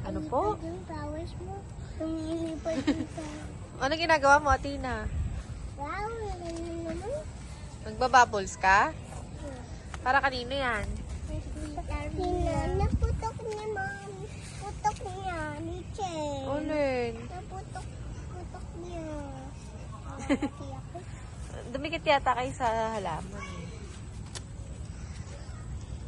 Ano po? Yung flowers mo. Lumilipad dito. Ano ginagawa mo, Athena? Wow, ganyan naman. Magbabubbles ka? Para kanino yan? Naputok niya, ma'am. Putok niya, ni Chen. Ulin. Putok niya. Dumikit yata kayo sa halaman.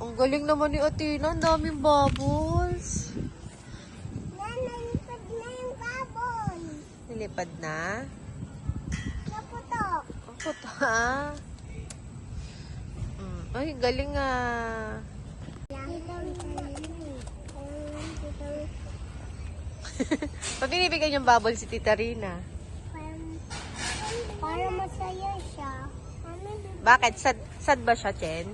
Ang galing naman ni Athena. Ang daming bubbles. Nalipad na yung baboy. Nilipad na? Naputok. Ang puto, ha? Ay, galing ah. Pag binibigyan yung bubble si Tita Rina. Para masaya siya. Bakit? Sad ba siya, Chen?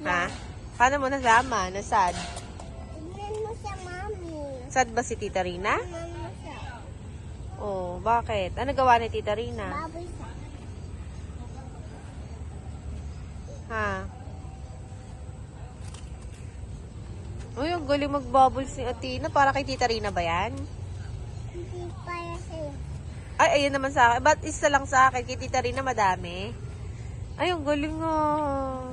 Ha? Paano mo nasama? Nasad? Tignan mo siya, mami. Sad ba si Tita Rina? Tignan mo siya. Oh, bakit? Ano gawa ni Tita Rina? Baboy siya. Ha? Uy, ang galing mag-bubbles ni Athena. Para kay Tita Rina ba yan? Hindi para sa'yo. Ay, ayun naman sa akin. Ba't isa lang sa akin? Kay Tita Rina madami? Ay, ang galing ah.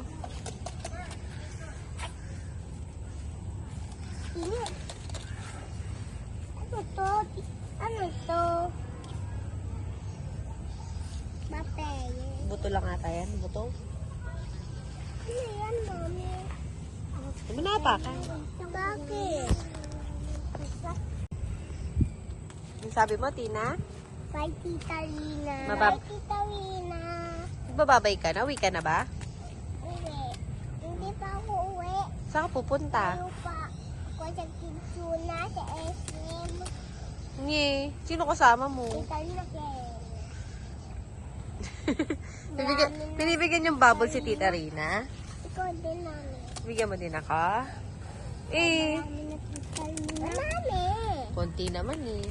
Ano to? Ano to? Papel. Buto lang ata yan. Buto. Ano yan, mami? Manapa ka. Bakit? Yung sabi mo, Tina? Bye, Tita Rina. Mabab- Bye, Tita Rina. Magbababay ka na? Uwi ka na ba? Uwi. Hindi pa ako uwi. Saan ka pupunta? Tayo pa ako sa Kidsuna, sa SM. Nye. Sino kasama mo? Tita Rina, Binibigyan yung bubble si Tita Rina? ikaw din, mami. Bigyan mo din ako? Eh, Marami na Tita Rina. Marami. konti naman eh.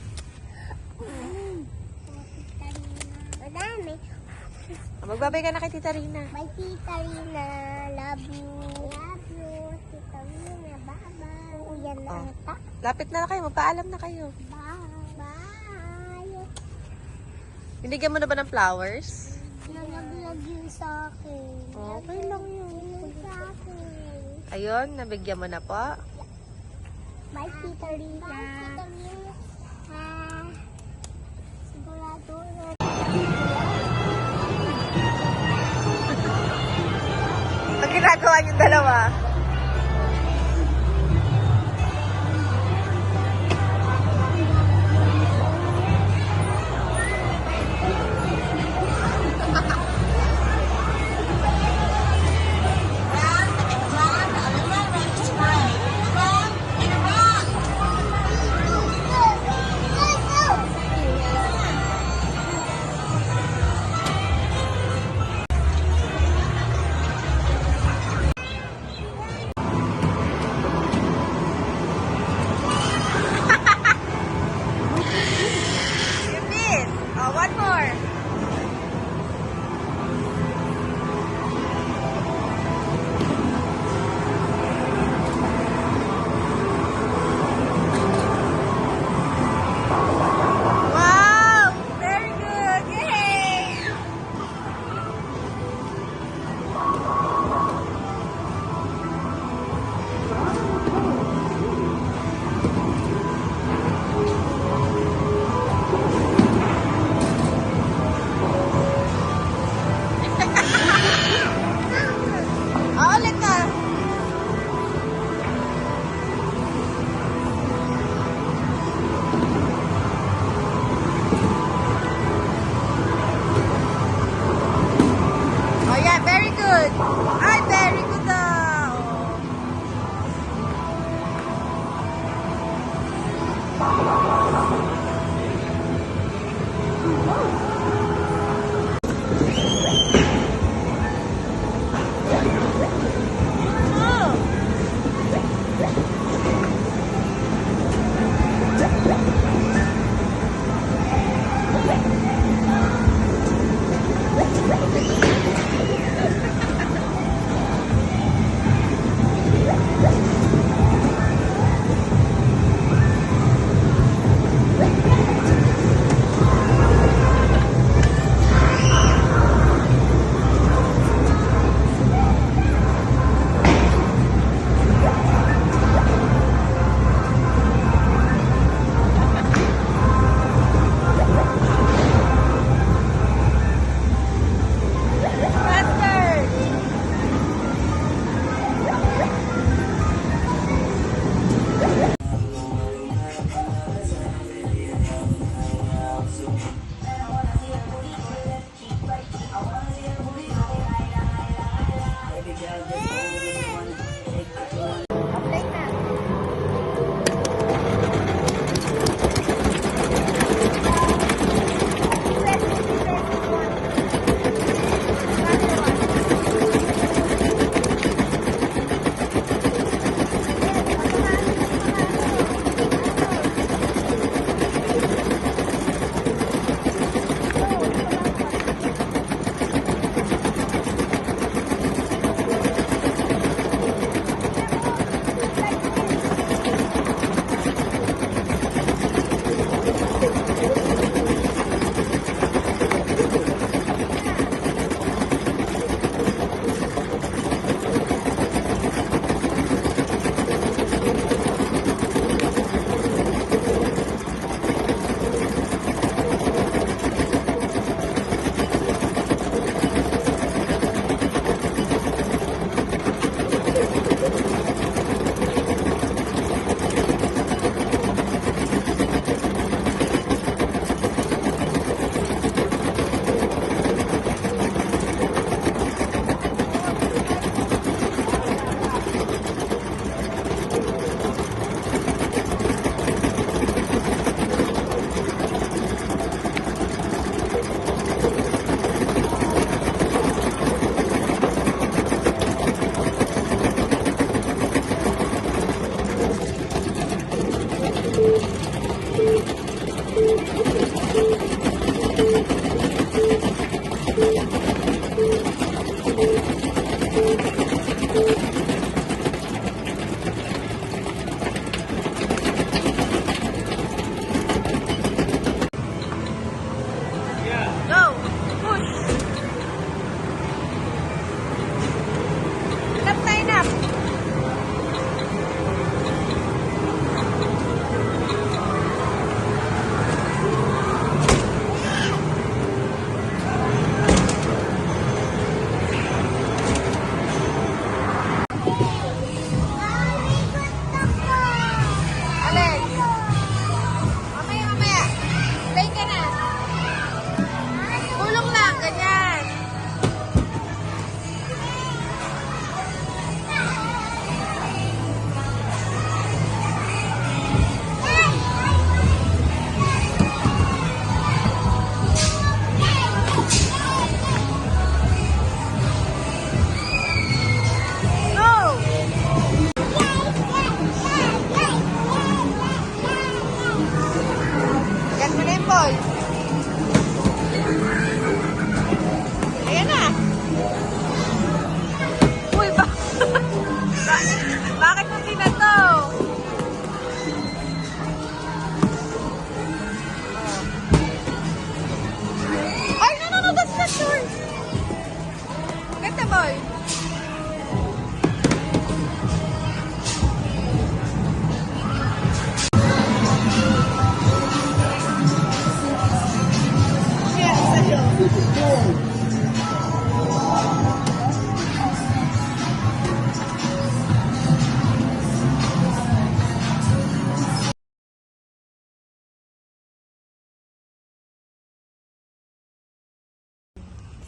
Tita Rina. Marami. Magbabay ka na kay Tita Rina. Bye, Tita Rina. Love you. Love you. Tita Rina. Bye-bye. Uyan na Oh. ata. Lapit na kayo. Magpaalam na kayo. Bye. Bye. Binigyan mo na ba ng flowers? Nalaglag yun sa akin. Okay lang yun. Yun sa akin. Ayun, nabigyan mo na po. Bye, Tita Rina. Bye, Tita Rina. Ha? Sigurado na. Ang ginagawa niyong dalawa? You missed. Oh, one more. Wow! Very good! Yay! Oh, ulit na. Oh yeah, very good. Ay, very good daw.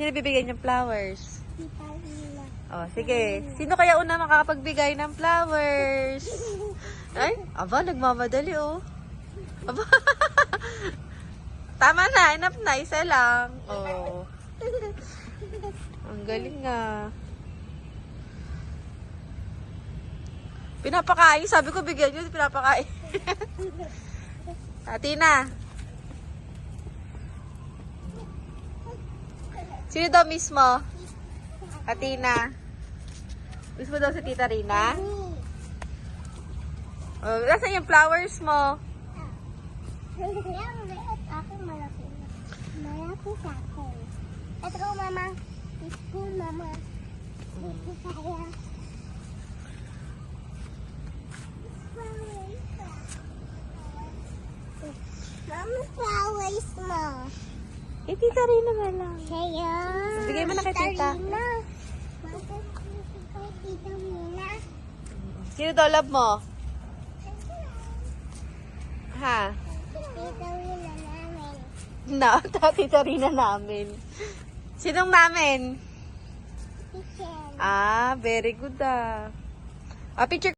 Sino bibigyan ng flowers? Tita Lina. Oh, sige. Sino kaya una makakapagbigay ng flowers? Ay, aba, nagmamadali oh. Aba. Tama na, enough na, isa lang. Oh. Ang galing nga. Pinapakain, sabi ko bigyan nyo, pinapakain. Tina. Sino daw mismo? Atina. Mismo daw si Tita Rina? Oh, nasaan yung flowers mo? Yan, liit. Akin malaki. Malaki sa akin. Ito ko, mama. Ito, mama. Ito kaya. Mama, flowers mo. Eh, Tita Rina na lang. Kaya. Bigay mo na kay Tita. Rina. Tita Rina. Sino daw love mo? Ha? Tita Rina namin. Na, Tita Rina namin. Sinong namin? Kitchen. Ah, very good ah. Ah, picture